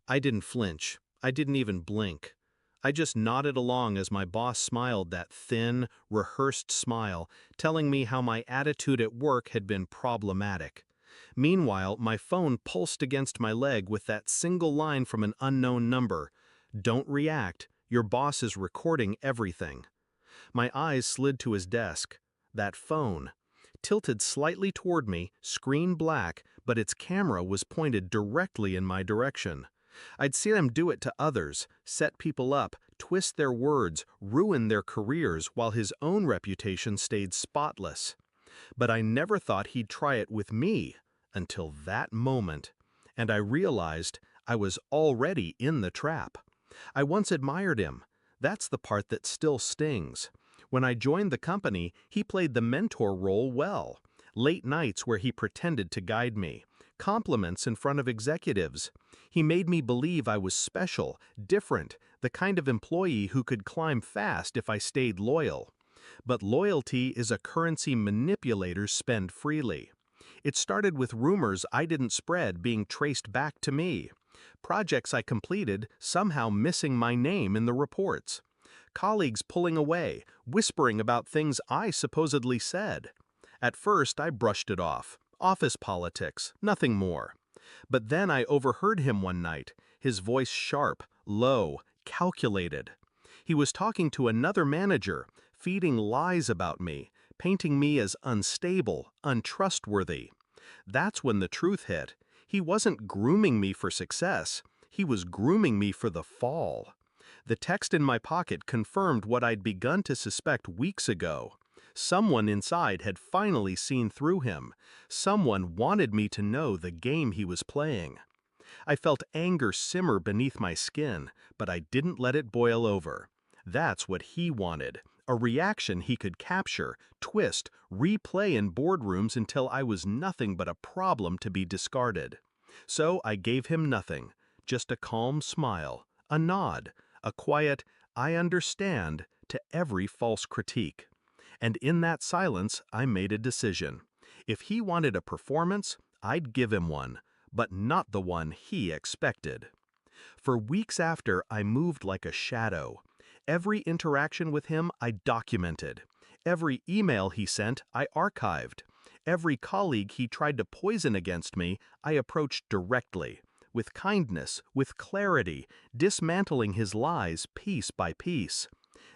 I didn't flinch. I didn't even blink. I just nodded along as my boss smiled that thin, rehearsed smile, telling me how my attitude at work had been problematic. Meanwhile, my phone pulsed against my leg with that single line from an unknown number. Don't react. Your boss is recording everything. My eyes slid to his desk. That phone. Tilted slightly toward me, screen black, but its camera was pointed directly in my direction. I'd seen him do it to others, set people up, twist their words, ruin their careers while his own reputation stayed spotless. But I never thought he'd try it with me, until that moment. And I realized I was already in the trap. I once admired him. That's the part that still stings. When I joined the company, he played the mentor role well. Late nights where he pretended to guide me. Compliments in front of executives. He made me believe I was special, different, the kind of employee who could climb fast if I stayed loyal. But loyalty is a currency manipulators spend freely. It started with rumors I didn't spread being traced back to me. Projects I completed somehow missing my name in the reports. Colleagues pulling away, whispering about things I supposedly said. At first, I brushed it off. Office politics, nothing more. But then I overheard him one night, his voice sharp, low, calculated. He was talking to another manager, feeding lies about me, painting me as unstable, untrustworthy. That's when the truth hit. He wasn't grooming me for success. He was grooming me for the fall. The text in my pocket confirmed what I'd begun to suspect weeks ago. Someone inside had finally seen through him. Someone wanted me to know the game he was playing. I felt anger simmer beneath my skin, but I didn't let it boil over. That's what he wanted, a reaction he could capture, twist, replay in boardrooms until I was nothing but a problem to be discarded. So I gave him nothing, just a calm smile, a nod, a quiet, "I understand," to every false critique. And in that silence, I made a decision. If he wanted a performance, I'd give him one, but not the one he expected. For weeks after, I moved like a shadow. Every interaction with him I documented. Every email he sent I archived. Every colleague he tried to poison against me I approached directly, with kindness, with clarity, dismantling his lies piece by piece.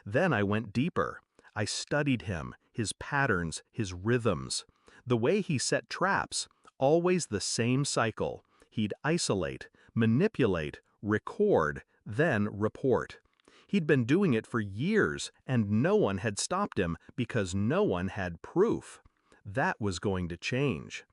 Then I went deeper. I studied him, his patterns, his rhythms. The way he set traps, always the same cycle. He'd isolate, manipulate, record, then report. He'd been doing it for years, and no one had stopped him because no one had proof. That was going to change.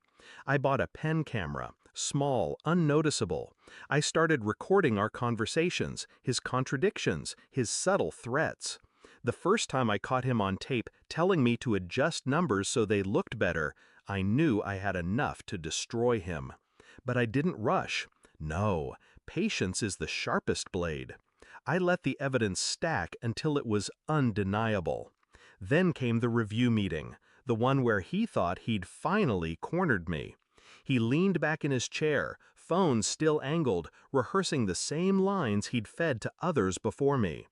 I bought a pen camera, small, unnoticeable. I started recording our conversations, his contradictions, his subtle threats. The first time I caught him on tape telling me to adjust numbers so they looked better, I knew I had enough to destroy him. But I didn't rush. No, patience is the sharpest blade. I let the evidence stack until it was undeniable. Then came the review meeting, the one where he thought he'd finally cornered me. He leaned back in his chair, phone still angled, rehearsing the same lines he'd fed to others before me.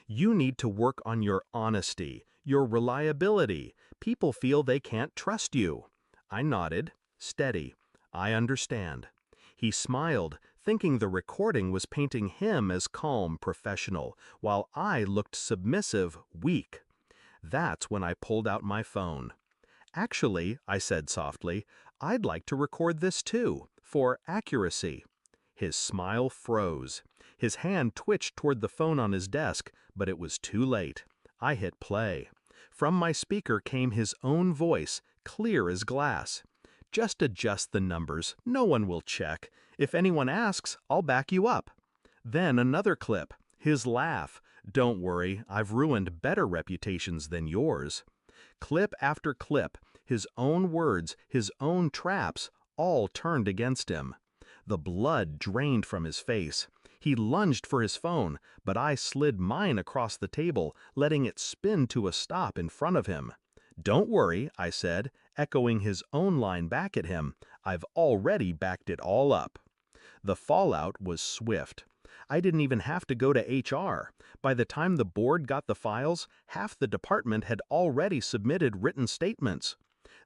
You need to work on your honesty, your reliability. People feel they can't trust you. I nodded, steady. I understand. He smiled, thinking the recording was painting him as calm, professional, while I looked submissive, weak. That's when I pulled out my phone. Actually, I said softly, I'd like to record this too, for accuracy. His smile froze. His hand twitched toward the phone on his desk, but it was too late. I hit play. From my speaker came his own voice, clear as glass. Just adjust the numbers. No one will check. If anyone asks, I'll back you up. Then another clip. His laugh. Don't worry, I've ruined better reputations than yours. Clip after clip, his own words, his own traps, all turned against him. The blood drained from his face. He lunged for his phone, but I slid mine across the table, letting it spin to a stop in front of him. Don't worry, I said, echoing his own line back at him. I've already backed it all up. The fallout was swift. I didn't even have to go to HR. By the time the board got the files, half the department had already submitted written statements.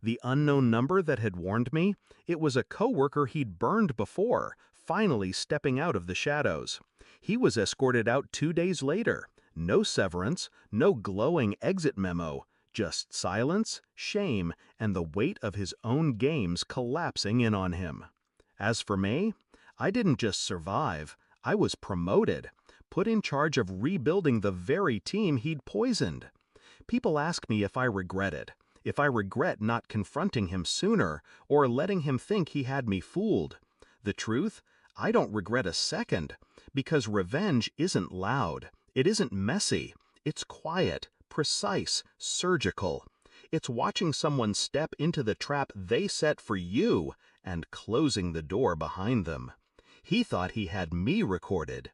The unknown number that had warned me, it was a coworker he'd burned before, finally stepping out of the shadows. He was escorted out 2 days later. No severance, no glowing exit memo, just silence, shame, and the weight of his own games collapsing in on him. As for me, I didn't just survive, I was promoted, put in charge of rebuilding the very team he'd poisoned. People ask me if I regret it, if I regret not confronting him sooner or letting him think he had me fooled. The truth? I don't regret a second, because revenge isn't loud, it isn't messy, it's quiet, precise, surgical. It's watching someone step into the trap they set for you and closing the door behind them. He thought he had me recorded.